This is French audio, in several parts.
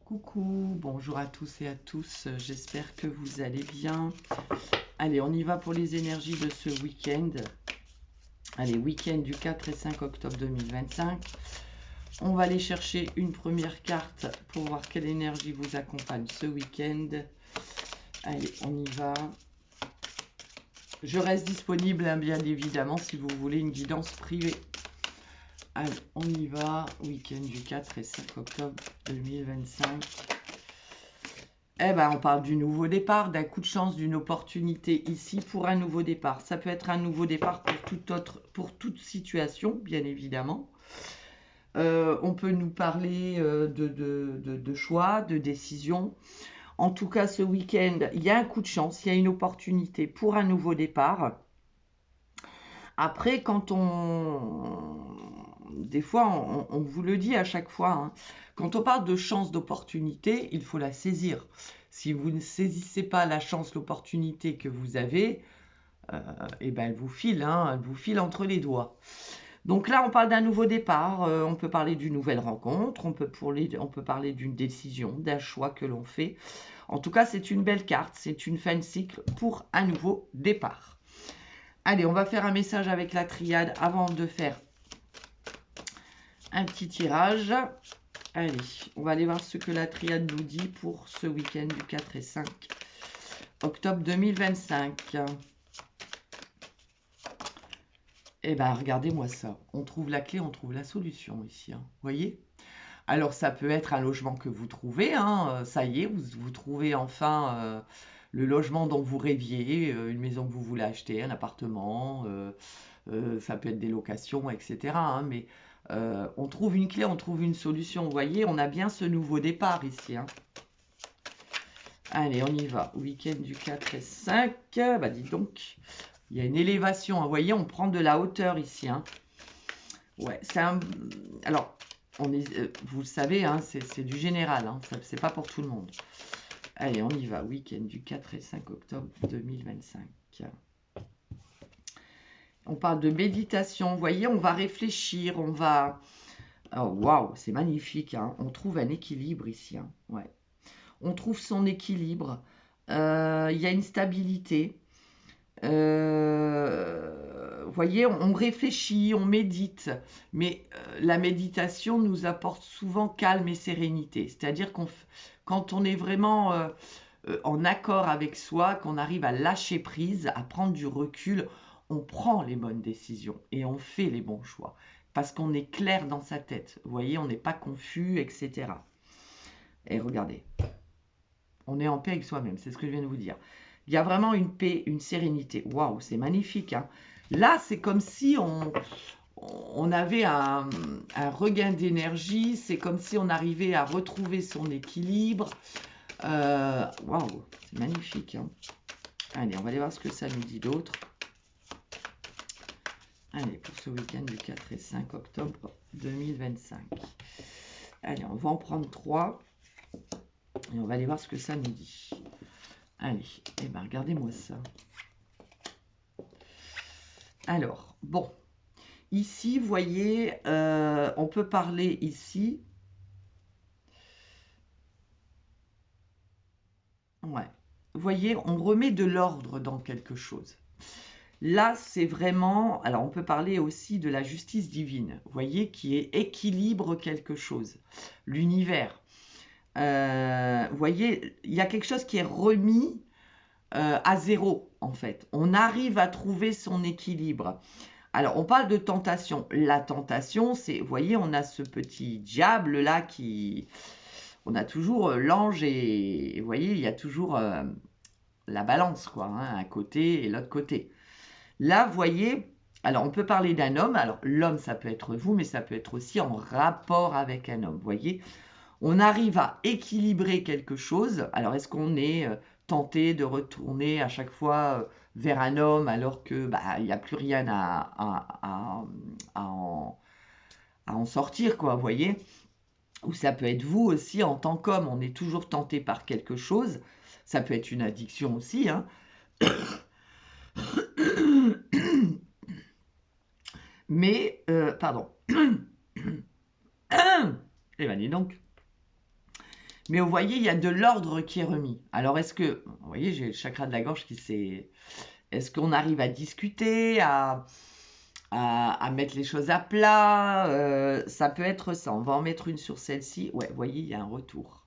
Coucou, bonjour à tous et à tous, j'espère que vous allez bien. Allez, on y va pour les énergies de ce week-end. Allez, week-end du 4 et 5 octobre 2025. On va aller chercher une première carte pour voir quelle énergie vous accompagne ce week-end. Allez, on y va. Je reste disponible, hein, bien évidemment, si vous voulez une guidance privée. Allez, on y va. Week-end du 4 et 5 octobre 2025. Eh ben, on parle du nouveau départ, d'un coup de chance, d'une opportunité ici pour un nouveau départ. Ça peut être un nouveau départ pour toute situation, bien évidemment. On peut nous parler de choix, de décision. En tout cas, ce week-end, il y a un coup de chance, il y a une opportunité pour un nouveau départ. Après, des fois, on vous le dit à chaque fois, hein, quand on parle de chance, d'opportunité, il faut la saisir. Si vous ne saisissez pas la chance, l'opportunité que vous avez, eh ben, elle vous file entre les doigts. Donc là, on parle d'un nouveau départ, on peut parler d'une nouvelle rencontre, on peut parler d'une décision, d'un choix que l'on fait. En tout cas, c'est une belle carte, c'est une fin de cycle pour un nouveau départ. Allez, on va faire un message avec la triade avant de faire un petit tirage. Allez, on va aller voir ce que la triade nous dit pour ce week-end du 4 et 5 octobre 2025. Eh bien, regardez-moi ça. On trouve la clé, on trouve la solution ici. Hein. Voyez? Alors, ça peut être un logement que vous trouvez. Hein. Ça y est, vous trouvez enfin le logement dont vous rêviez, une maison que vous voulez acheter, un appartement. Ça peut être des locations, etc. Hein. Mais on trouve une clé, on trouve une solution. Vous voyez, on a bien ce nouveau départ ici. Hein. Allez, on y va. Week-end du 4 et 5. Bah, dis donc. Il y a une élévation, hein. Vous voyez, on prend de la hauteur ici. Hein. Ouais, c'est un... Alors, vous le savez, hein, c'est du général. Hein. C'est pas pour tout le monde. Allez, on y va. Week-end du 4 et 5 octobre 2025. On parle de méditation. Vous voyez, on va réfléchir, on va... Oh, waouh, c'est magnifique. Hein. On trouve un équilibre ici. Hein. Ouais. On trouve son équilibre. Il y a une stabilité. Vous voyez, on réfléchit, on médite, mais la méditation nous apporte souvent calme et sérénité. C'est-à-dire quand on est vraiment en accord avec soi, qu'on arrive à lâcher prise, à prendre du recul, on prend les bonnes décisions et on fait les bons choix. Parce qu'on est clair dans sa tête. Vous voyez, on n'est pas confus, etc. Et regardez, on est en paix avec soi-même, c'est ce que je viens de vous dire. Il y a vraiment une paix, une sérénité. Waouh, c'est magnifique. Hein. Là, c'est comme si on avait un regain d'énergie. C'est comme si on arrivait à retrouver son équilibre. Waouh, c'est magnifique. Hein. Allez, on va aller voir ce que ça nous dit d'autre. Allez, pour ce week-end du 4 et 5 octobre 2025. Allez, on va en prendre 3. Et on va aller voir ce que ça nous dit. Allez, eh ben, regardez-moi ça. Alors, bon, ici, vous voyez, on peut parler ici. Ouais, vous voyez, on remet de l'ordre dans quelque chose. Là, c'est vraiment... Alors, on peut parler aussi de la justice divine, vous voyez, qui équilibre quelque chose. L'univers. Vous voyez, il y a quelque chose qui est remis à zéro, en fait. On arrive à trouver son équilibre. Alors, on parle de tentation. La tentation, c'est, vous voyez, on a ce petit diable-là qui... On a toujours l'ange et, vous voyez, il y a toujours la balance, quoi, hein, un côté et l'autre côté. Là, vous voyez, alors on peut parler d'un homme. Alors, l'homme, ça peut être vous, mais ça peut être aussi en rapport avec un homme, vous voyez. On arrive à équilibrer quelque chose. Alors, est-ce qu'on est tenté de retourner à chaque fois vers un homme alors que il n'y a plus rien à en sortir, quoi, vous voyez? Ou ça peut être vous aussi en tant qu'homme, on est toujours tenté par quelque chose. Ça peut être une addiction aussi, hein. Mais, pardon. Eh ben, dis donc. Mais vous voyez, il y a de l'ordre qui est remis. Alors, est-ce que, vous voyez, j'ai le chakra de la gorge qui s'est... Est-ce qu'on arrive à discuter, à mettre les choses à plat? Ça peut être ça. On va en mettre une sur celle-ci. Ouais, vous voyez, il y a un retour.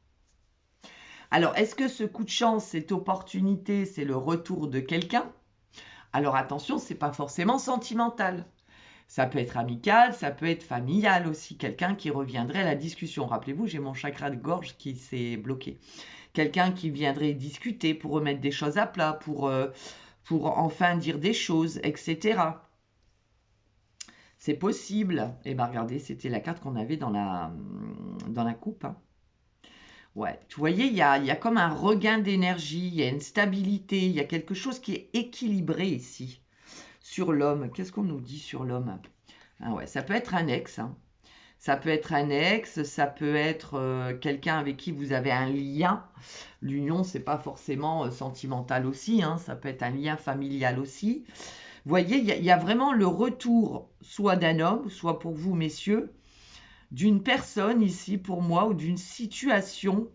Alors, est-ce que ce coup de chance, cette opportunité, c'est le retour de quelqu'un? Alors, attention, c'est pas forcément sentimental. Ça peut être amical, ça peut être familial aussi. Quelqu'un qui reviendrait à la discussion. Rappelez-vous, j'ai mon chakra de gorge qui s'est bloqué. Quelqu'un qui viendrait discuter pour remettre des choses à plat, pour enfin dire des choses, etc. C'est possible. Et bien, regardez, c'était la carte qu'on avait dans la coupe. Hein. Ouais, vous voyez, il y a comme un regain d'énergie, il y a une stabilité, il y a quelque chose qui est équilibré ici. Sur l'homme, qu'est-ce qu'on nous dit sur l'homme? Ah ouais, ça peut être un ex. Hein. Ça peut être un ex, ça peut être quelqu'un avec qui vous avez un lien. L'union, c'est pas forcément sentimental aussi, hein, ça peut être un lien familial aussi. Vous voyez, il y a vraiment le retour, soit d'un homme, soit pour vous, messieurs, d'une personne ici pour moi, ou d'une situation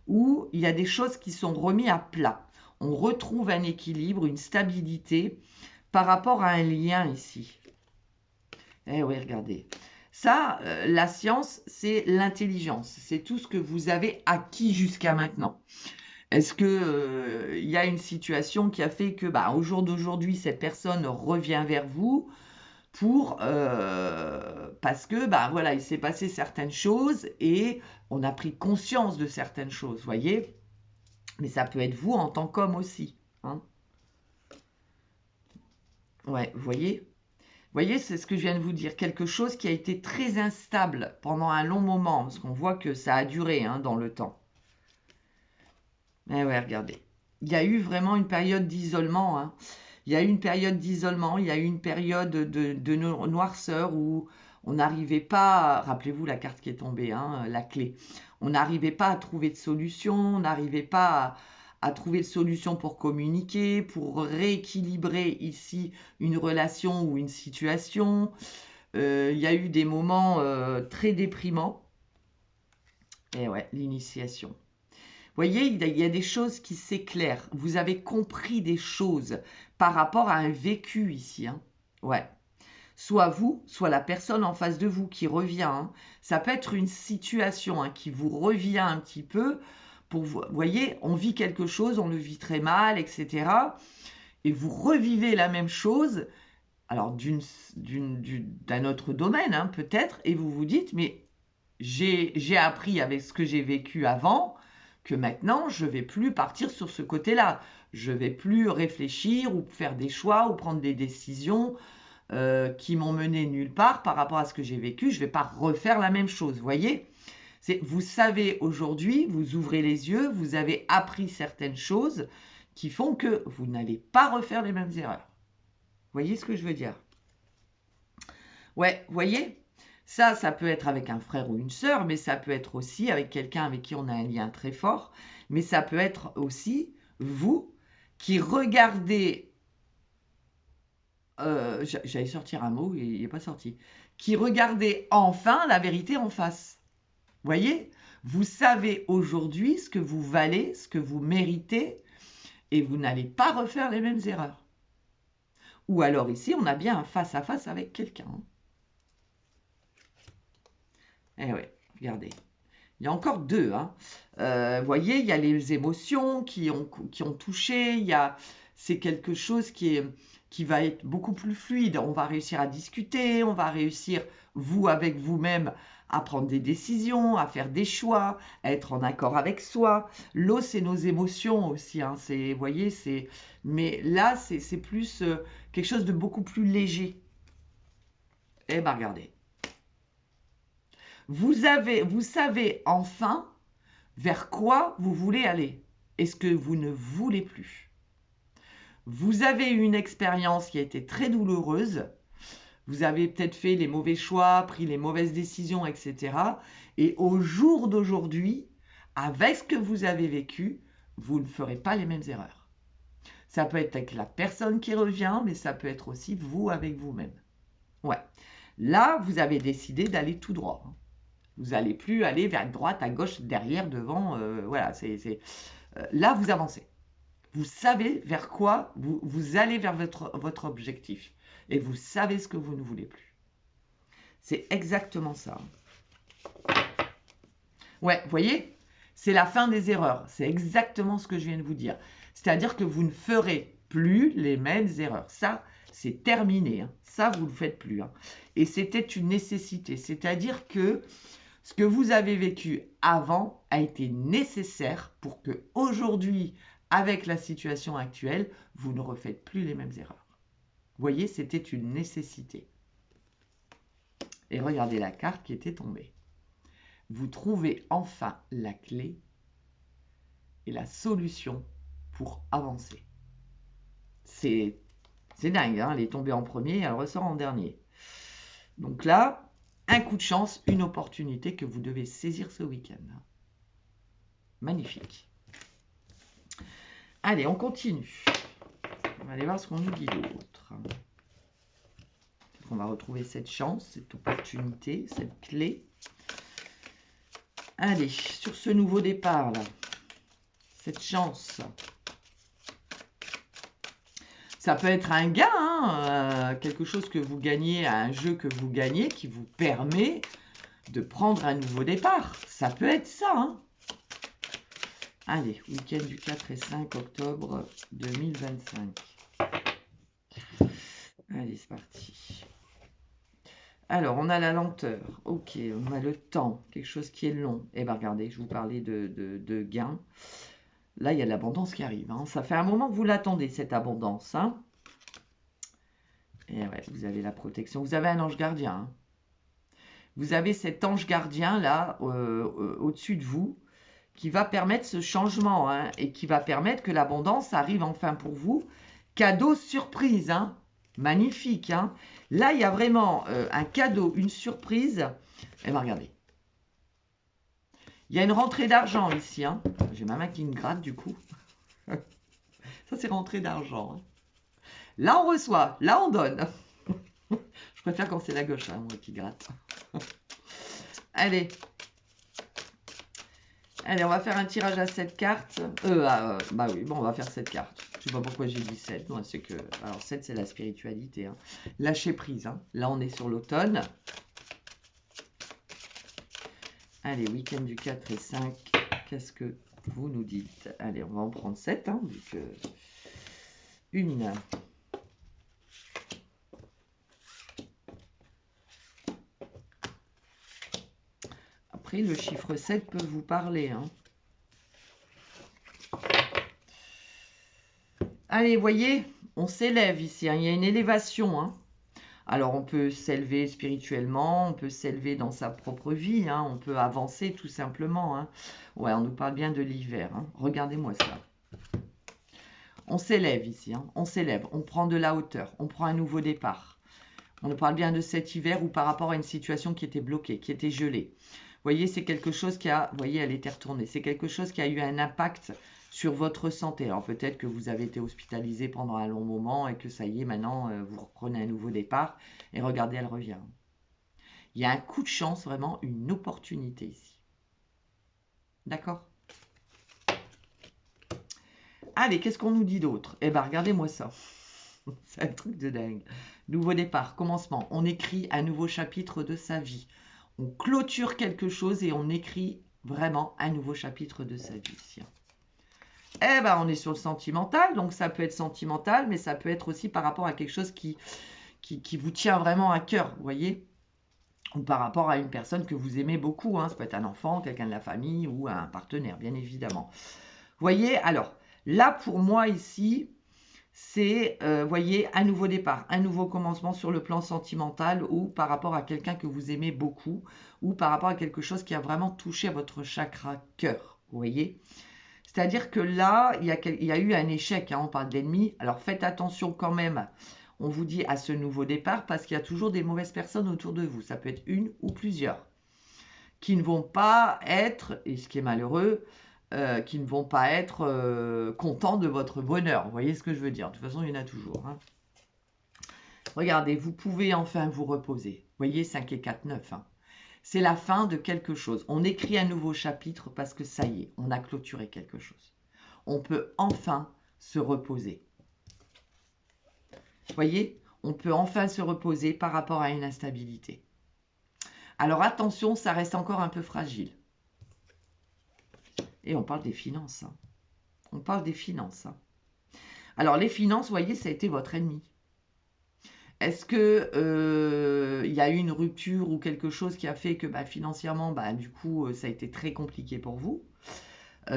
où il y a des choses qui sont remises à plat. On retrouve un équilibre, une stabilité par rapport à un lien ici. Eh oui, regardez. Ça, la science, c'est l'intelligence. C'est tout ce que vous avez acquis jusqu'à maintenant. Est-ce que y a une situation qui a fait que, au jour d'aujourd'hui, cette personne revient vers vous parce que, voilà, il s'est passé certaines choses et on a pris conscience de certaines choses, voyez? Mais ça peut être vous en tant qu'homme aussi. Hein. Ouais, vous voyez? Vous voyez, c'est ce que je viens de vous dire. Quelque chose qui a été très instable pendant un long moment, parce qu'on voit que ça a duré dans le temps. Eh ouais, regardez. Il y a eu vraiment une période d'isolement. Hein. Il y a eu une période d'isolement, il y a eu une période de noirceur où on n'arrivait pas, rappelez-vous la carte qui est tombée, la clé. On n'arrivait pas à trouver de solution, on n'arrivait pas à trouver de solution pour communiquer, pour rééquilibrer ici une relation ou une situation. Il y a eu des moments très déprimants. Et ouais, l'initiation. Vous voyez, il y a des choses qui s'éclairent. Vous avez compris des choses par rapport à un vécu ici. Hein. Ouais. Soit vous, soit la personne en face de vous qui revient. Hein. Ça peut être une situation qui vous revient un petit peu. Vous voyez, on vit quelque chose, on le vit très mal, etc. Et vous revivez la même chose, alors d'un autre domaine peut-être, et vous vous dites, mais j'ai appris avec ce que j'ai vécu avant, que maintenant, je ne vais plus partir sur ce côté-là. Je ne vais plus réfléchir ou faire des choix ou prendre des décisions qui m'ont mené nulle part par rapport à ce que j'ai vécu. Je ne vais pas refaire la même chose, vous voyez? Vous savez aujourd'hui, vous ouvrez les yeux, vous avez appris certaines choses qui font que vous n'allez pas refaire les mêmes erreurs. Vous voyez ce que je veux dire? Ouais, vous voyez? Ça peut être avec un frère ou une sœur, mais ça peut être aussi avec quelqu'un avec qui on a un lien très fort. Mais ça peut être aussi vous qui regardez... J'allais sortir un mot et il n'est pas sorti. Qui regardez enfin la vérité en face. Vous voyez? Vous savez aujourd'hui ce que vous valez, ce que vous méritez, et vous n'allez pas refaire les mêmes erreurs. Ou alors ici, on a bien un face-à-face avec quelqu'un. Eh oui, regardez. Il y a encore deux. Vous voyez, il y a les émotions qui ont touché. C'est quelque chose qui va être beaucoup plus fluide. On va réussir à discuter. On va réussir, vous, avec vous-même, à prendre des décisions, à faire des choix, à être en accord avec soi. L'eau, c'est nos émotions aussi. Vous voyez, mais là, c'est plus quelque chose de beaucoup plus léger. Eh bien, regardez. Vous savez enfin vers quoi vous voulez aller et ce que vous ne voulez plus. Vous avez eu une expérience qui a été très douloureuse. Vous avez peut-être fait les mauvais choix, pris les mauvaises décisions, etc. Et au jour d'aujourd'hui, avec ce que vous avez vécu, vous ne ferez pas les mêmes erreurs. Ça peut être avec la personne qui revient, mais ça peut être aussi vous avec vous-même. Ouais. Là, vous avez décidé d'aller tout droit. Vous n'allez plus aller vers droite, à gauche, derrière, devant. Voilà, là, vous avancez. Vous savez vers quoi vous allez vers votre objectif. Et vous savez ce que vous ne voulez plus. C'est exactement ça. Ouais, vous voyez, c'est la fin des erreurs. C'est exactement ce que je viens de vous dire. C'est-à-dire que vous ne ferez plus les mêmes erreurs. Ça, c'est terminé. Hein. Ça, vous ne le faites plus. Hein. Et c'était une nécessité. C'est-à-dire que ce que vous avez vécu avant a été nécessaire pour que aujourd'hui, avec la situation actuelle, vous ne refaites plus les mêmes erreurs. Vous voyez, c'était une nécessité. Et regardez la carte qui était tombée. Vous trouvez enfin la clé et la solution pour avancer. C'est dingue, hein, elle est tombée en premier, elle ressort en dernier. Donc là, un coup de chance, une opportunité que vous devez saisir ce week-end. Magnifique. Allez, on continue. On va aller voir ce qu'on nous dit d'autre. On va retrouver cette chance, cette opportunité, cette clé. Allez, sur ce nouveau départ là, cette chance. Ça peut être un gain, hein, quelque chose que vous gagnez, un jeu que vous gagnez qui vous permet de prendre un nouveau départ. Ça peut être ça. Hein. Allez, week-end du 4 et 5 octobre 2025. Allez, c'est parti. Alors, on a la lenteur. Ok, on a le temps, quelque chose qui est long. Eh bien, regardez, je vous parlais de gain. Là, il y a l'abondance qui arrive. Hein. Ça fait un moment que vous l'attendez, cette abondance. Hein. Et ouais, vous avez la protection. Vous avez un ange gardien. Hein. Vous avez cet ange gardien, là, au-dessus de vous, qui va permettre ce changement. Hein, et qui va permettre que l'abondance arrive enfin pour vous. Cadeau surprise. Hein. Magnifique. Hein. Là, il y a vraiment un cadeau, une surprise. Eh bien, regardez. Il y a une rentrée d'argent ici. Hein. J'ai ma main qui me gratte du coup. Ça, c'est rentrée d'argent. Hein. Là, on reçoit. Là, on donne. Je préfère quand c'est la gauche, hein, moi qui gratte. Allez. Allez, on va faire un tirage à 7 cartes. Bah oui, bon, on va faire 7 cartes. Je sais pas pourquoi j'ai dit 7. Non, c'est que... Alors, 7, c'est la spiritualité. Hein. Lâcher prise. Hein. Là, on est sur l'automne. Allez, week-end du 4 et 5. Qu'est-ce que vous nous dites? Allez, on va en prendre 7, hein, vu que... Une. Après, le chiffre 7 peut vous parler. Hein. Allez, voyez, on s'élève ici. Hein. Il y a une élévation. Hein. Alors, on peut s'élever spirituellement, on peut s'élever dans sa propre vie, hein, on peut avancer tout simplement. Hein. Ouais, on nous parle bien de l'hiver. Hein. Regardez-moi ça. On s'élève ici, hein, on s'élève, on prend de la hauteur, on prend un nouveau départ. On nous parle bien de cet hiver ou par rapport à une situation qui était bloquée, qui était gelée. Vous voyez, c'est quelque chose qui a, vous voyez, elle était retournée. C'est quelque chose qui a eu un impact sur votre santé. Alors peut-être que vous avez été hospitalisé pendant un long moment et que ça y est, maintenant, vous reprenez un nouveau départ. Et regardez, elle revient. Il y a un coup de chance, vraiment, une opportunité ici. D'accord? Allez, qu'est-ce qu'on nous dit d'autre? Eh bien, regardez-moi ça. C'est un truc de dingue. Nouveau départ, commencement. On écrit un nouveau chapitre de sa vie. On clôture quelque chose et on écrit vraiment un nouveau chapitre de sa vie. Eh ben, on est sur le sentimental, donc ça peut être sentimental, mais ça peut être aussi par rapport à quelque chose qui vous tient vraiment à cœur, vous voyez, ou par rapport à une personne que vous aimez beaucoup. Hein. Ça peut être un enfant, quelqu'un de la famille ou un partenaire, bien évidemment. Vous voyez, alors, là, pour moi, ici, c'est, voyez, un nouveau départ, un nouveau commencement sur le plan sentimental ou par rapport à quelqu'un que vous aimez beaucoup ou par rapport à quelque chose qui a vraiment touché à votre chakra cœur, vous voyez. C'est-à-dire que là, il y a eu un échec, hein, on parle d'ennemi. Alors faites attention quand même, on vous dit à ce nouveau départ parce qu'il y a toujours des mauvaises personnes autour de vous. Ça peut être une ou plusieurs qui ne vont pas être, et ce qui est malheureux, qui ne vont pas être contents de votre bonheur. Vous voyez ce que je veux dire? De toute façon, il y en a toujours. Hein. Regardez, vous pouvez enfin vous reposer. Vous voyez, 5 et 4, 9. Hein. C'est la fin de quelque chose. On écrit un nouveau chapitre parce que ça y est, on a clôturé quelque chose. On peut enfin se reposer. Vous voyez, on peut enfin se reposer par rapport à une instabilité. Alors attention, ça reste encore un peu fragile. Et on parle des finances. Hein. On parle des finances. Hein. Alors les finances, vous voyez, ça a été votre ennemi. Est-ce que y a eu une rupture ou quelque chose qui a fait que financièrement, du coup, ça a été très compliqué pour vous?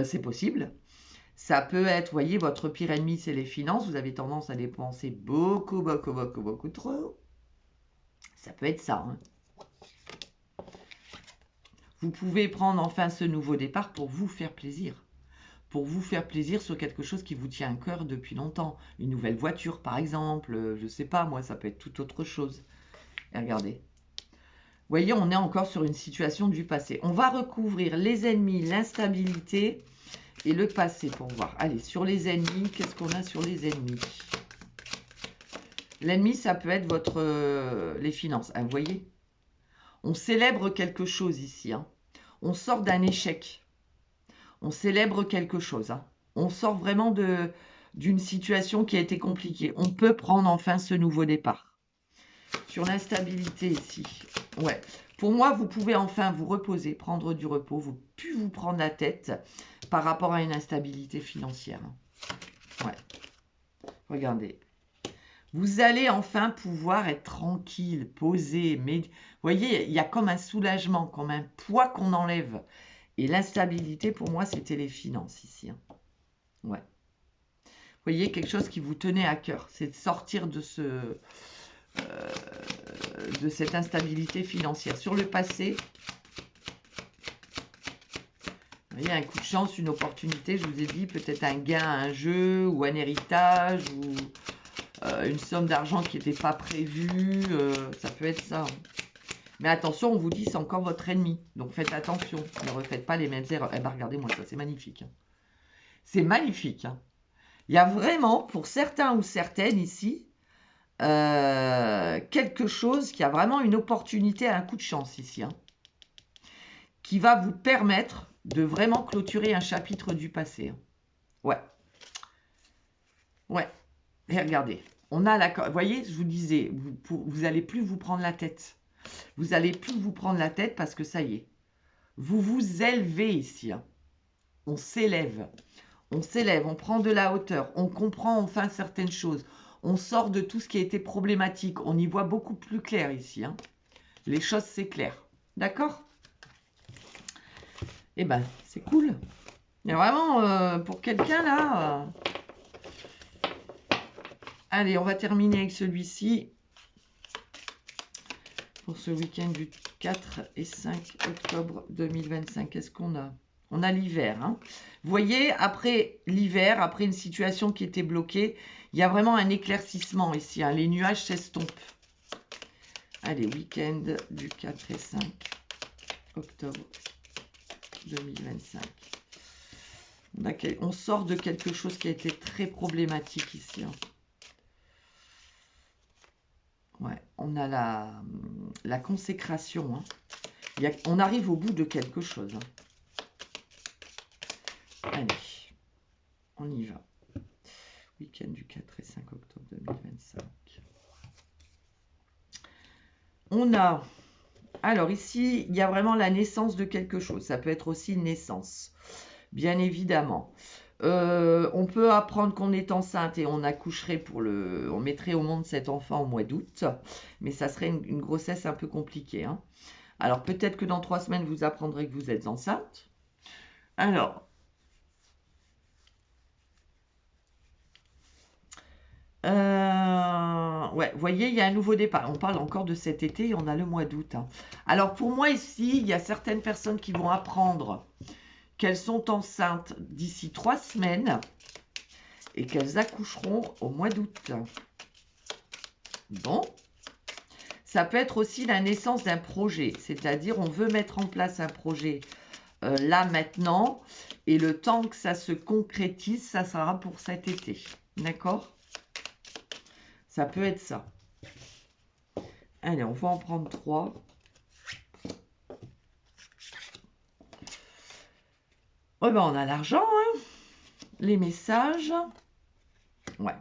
C'est possible. Ça peut être, vous voyez, votre pire ennemi, c'est les finances. Vous avez tendance à dépenser beaucoup trop. Ça peut être ça. Hein. Vous pouvez prendre enfin ce nouveau départ pour vous faire plaisir. Pour vous faire plaisir sur quelque chose qui vous tient à cœur depuis longtemps. Une nouvelle voiture, par exemple. Je ne sais pas, moi, ça peut être toute autre chose. Et regardez. Vous voyez, on est encore sur une situation du passé. On va recouvrir les ennemis, l'instabilité et le passé pour voir. Allez, sur les ennemis, qu'est-ce qu'on a sur les ennemis? L'ennemi, ça peut être les finances. Hein, vous voyez? On célèbre quelque chose ici. Hein. On sort d'un échec. On célèbre quelque chose. Hein. On sort vraiment d'une situation qui a été compliquée. On peut prendre enfin ce nouveau départ. Sur l'instabilité ici. Ouais. Pour moi, vous pouvez enfin vous reposer, prendre du repos. Vous ne plus vous prendre la tête par rapport à une instabilité financière. Ouais. Regardez. Vous allez enfin pouvoir être tranquille, posé. Mais vous voyez, il y a comme un soulagement, comme un poids qu'on enlève. Et l'instabilité, pour moi, c'était les finances ici. Hein. Ouais. Vous voyez, quelque chose qui vous tenait à cœur, c'est de sortir de cette instabilité financière. Sur le passé, vous voyez, un coup de chance, une opportunité, je vous ai dit, peut-être un gain à un jeu, ou un héritage, ou une somme d'argent qui n'était pas prévue, ça peut être ça. Mais attention, on vous dit, c'est encore votre ennemi. Donc faites attention, ne refaites pas les mêmes erreurs. Eh bien, regardez-moi ça, c'est magnifique. Hein. C'est magnifique. Hein. Il y a vraiment, pour certains ou certaines ici, quelque chose qui a vraiment une opportunité, un coup de chance ici, hein, qui va vous permettre de vraiment clôturer un chapitre du passé. Hein. Ouais. Ouais. Et regardez, on a la... Vous voyez, je vous disais, vous n'allez plus vous prendre la tête. Vous n'allez plus vous prendre la tête parce que ça y est. Vous vous élevez ici. Hein. On s'élève. On s'élève, on prend de la hauteur. On comprend enfin certaines choses. On sort de tout ce qui a été problématique. On y voit beaucoup plus clair ici. Hein. Les choses, c'est clair. D'accord? Eh ben, c'est cool. Il y a vraiment, pour quelqu'un là... Allez, on va terminer avec celui-ci. Pour ce week-end du 4 et 5 octobre 2025. Qu'est-ce qu'on a? On a l'hiver. Hein. Vous voyez, après l'hiver, après une situation qui était bloquée, il y a vraiment un éclaircissement ici. Hein. Les nuages s'estompent. Allez, week-end du 4 et 5 octobre 2025. On sort de quelque chose qui a été très problématique ici. Hein. Ouais, on a la consécration. Hein. On arrive au bout de quelque chose. Hein. Allez, on y va. Week-end du 4 et 5 octobre 2025. On a... Alors ici, il y a vraiment la naissance de quelque chose. Ça peut être aussi une naissance, bien évidemment. On peut apprendre qu'on est enceinte et on accoucherait on mettrait au monde cet enfant au mois d'août. Mais ça serait une grossesse un peu compliquée. Hein. Alors peut-être que dans 3 semaines, vous apprendrez que vous êtes enceinte. Alors... ouais, vous voyez, il y a un nouveau départ. On parle encore de cet été et on a le mois d'août. Hein. Alors pour moi ici, il y a certaines personnes qui vont apprendre qu'elles sont enceintes d'ici 3 semaines et qu'elles accoucheront au mois d'août. Bon. Ça peut être aussi la naissance d'un projet, c'est-à-dire on veut mettre en place un projet là maintenant et le temps que ça se concrétise, ça sera pour cet été. D'accord ? Ça peut être ça. Allez, on va en prendre 3. Oh ben on a l'argent, hein, les messages. Ouais.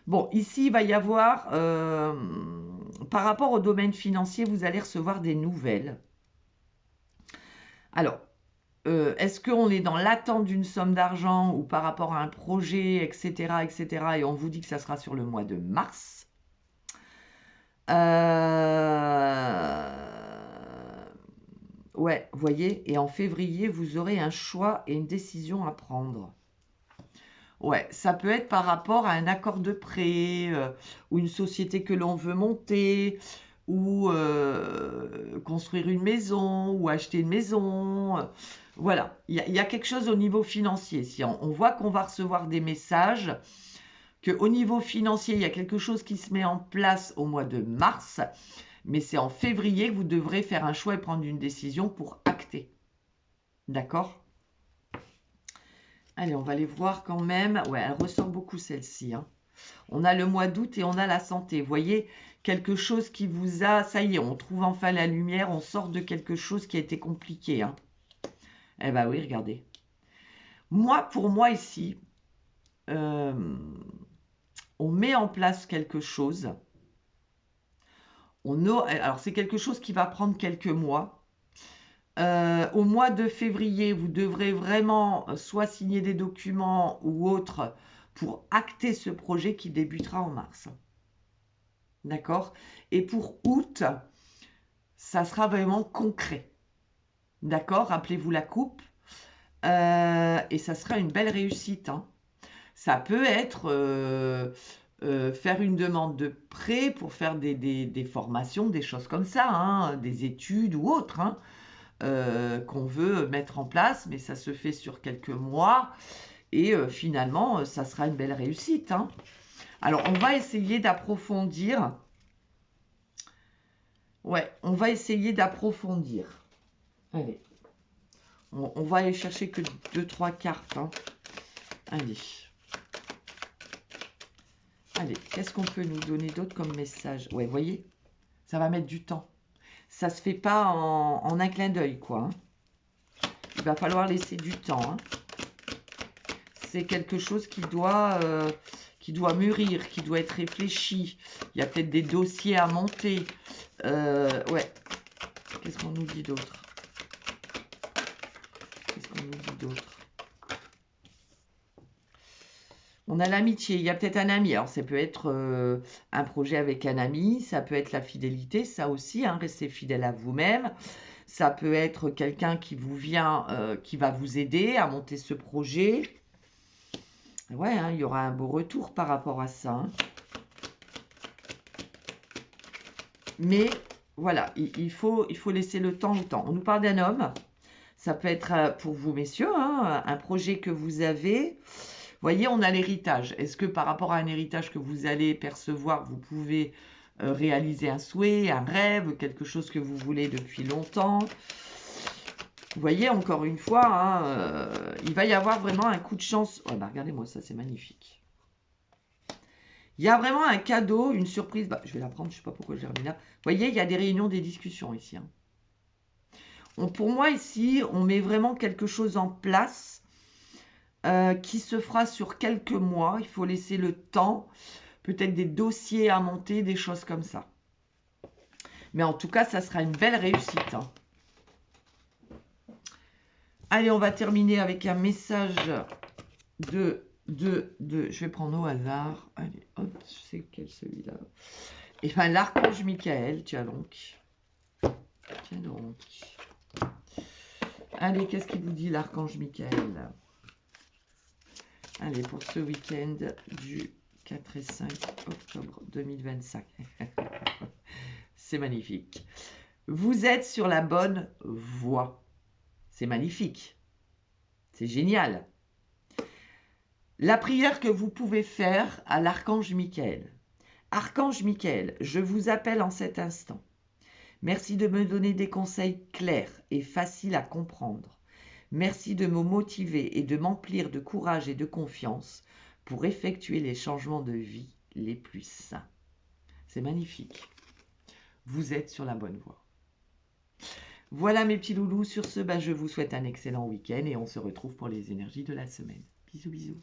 Bon, ici, il va y avoir, par rapport au domaine financier, vous allez recevoir des nouvelles. Alors, est-ce qu'on est dans l'attente d'une somme d'argent ou par rapport à un projet, etc., etc., et on vous dit que ça sera sur le mois de mars. Ouais, vous voyez, et en février, vous aurez un choix et une décision à prendre. Ouais, ça peut être par rapport à un accord de prêt, ou une société que l'on veut monter, ou construire une maison, ou acheter une maison. Voilà, il y a quelque chose au niveau financier. Si on voit qu'on va recevoir des messages, qu'au niveau financier, il y a quelque chose qui se met en place au mois de mars, mais c'est en février que vous devrez faire un choix et prendre une décision pour acter. D'accord? Allez, on va les voir quand même. Ouais, elle ressort beaucoup celle-ci, hein. On a le mois d'août et on a la santé. Vous voyez, quelque chose qui vous a... Ça y est, on trouve enfin la lumière, on sort de quelque chose qui a été compliqué, hein. Eh ben oui, regardez. Pour moi ici, euh, on met en place quelque chose. Alors c'est quelque chose qui va prendre quelques mois. Au mois de février, vous devrez vraiment soit signer des documents ou autre pour acter ce projet qui débutera en mars. D'accord? Et pour août, ça sera vraiment concret. D'accord? Rappelez-vous la coupe. Et ça sera une belle réussite, hein. Ça peut être faire une demande de prêt pour faire des formations, des choses comme ça, hein, des études ou autres, hein, qu'on veut mettre en place, mais ça se fait sur quelques mois. Et finalement, ça sera une belle réussite, hein. Alors, on va essayer d'approfondir. Ouais, on va essayer d'approfondir. Allez. On va aller chercher que 2-3 cartes, hein. Allez. Allez, qu'est-ce qu'on peut nous donner d'autre comme message? Ouais, vous voyez, ça va mettre du temps. Ça se fait pas en un clin d'œil, quoi, hein. Il va falloir laisser du temps, hein. C'est quelque chose qui doit mûrir, qui doit être réfléchi. Il y a peut-être des dossiers à monter. Ouais. Qu'est-ce qu'on nous dit d'autre? Qu'est-ce qu'on nous dit d'autre? On a l'amitié, il y a peut-être un ami. Alors, ça peut être un projet avec un ami, ça peut être la fidélité, ça aussi, hein, rester fidèle à vous-même. Ça peut être quelqu'un qui vous vient, qui va vous aider à monter ce projet. Ouais, hein, il y aura un beau retour par rapport à ça, hein. Mais voilà, il faut laisser le temps au temps. On nous parle d'un homme. Ça peut être pour vous, messieurs, hein, un projet que vous avez. Vous voyez, on a l'héritage. Est-ce que par rapport à un héritage que vous allez percevoir, vous pouvez réaliser un souhait, un rêve, quelque chose que vous voulez depuis longtemps? Vous voyez, encore une fois, hein, il va y avoir vraiment un coup de chance. Oh, bah, regardez-moi ça, c'est magnifique. Il y a vraiment un cadeau, une surprise. Bah, je vais la prendre, je ne sais pas pourquoi je l'ai remis là. Vous voyez, il y a des réunions, des discussions ici, hein. Pour moi, ici, on met vraiment quelque chose en place qui se fera sur quelques mois. Il faut laisser le temps, peut-être des dossiers à monter, des choses comme ça. Mais en tout cas, ça sera une belle réussite, hein. Allez, on va terminer avec un message de... Je vais prendre au hasard. Allez, hop, je sais quel celui-là. Et bien, l'archange Michael, tiens donc. Tiens donc. Allez, qu'est-ce qu'il vous dit, l'archange Michael? Allez, pour ce week-end du 4 et 5 octobre 2025. C'est magnifique. Vous êtes sur la bonne voie. C'est magnifique. C'est génial. La prière que vous pouvez faire à l'archange Michael. Archange Michael, je vous appelle en cet instant. Merci de me donner des conseils clairs et faciles à comprendre. Merci de me motiver et de m'emplir de courage et de confiance pour effectuer les changements de vie les plus sains. C'est magnifique. Vous êtes sur la bonne voie. Voilà mes petits loulous, sur ce, je vous souhaite un excellent week-end et on se retrouve pour les énergies de la semaine. Bisous bisous.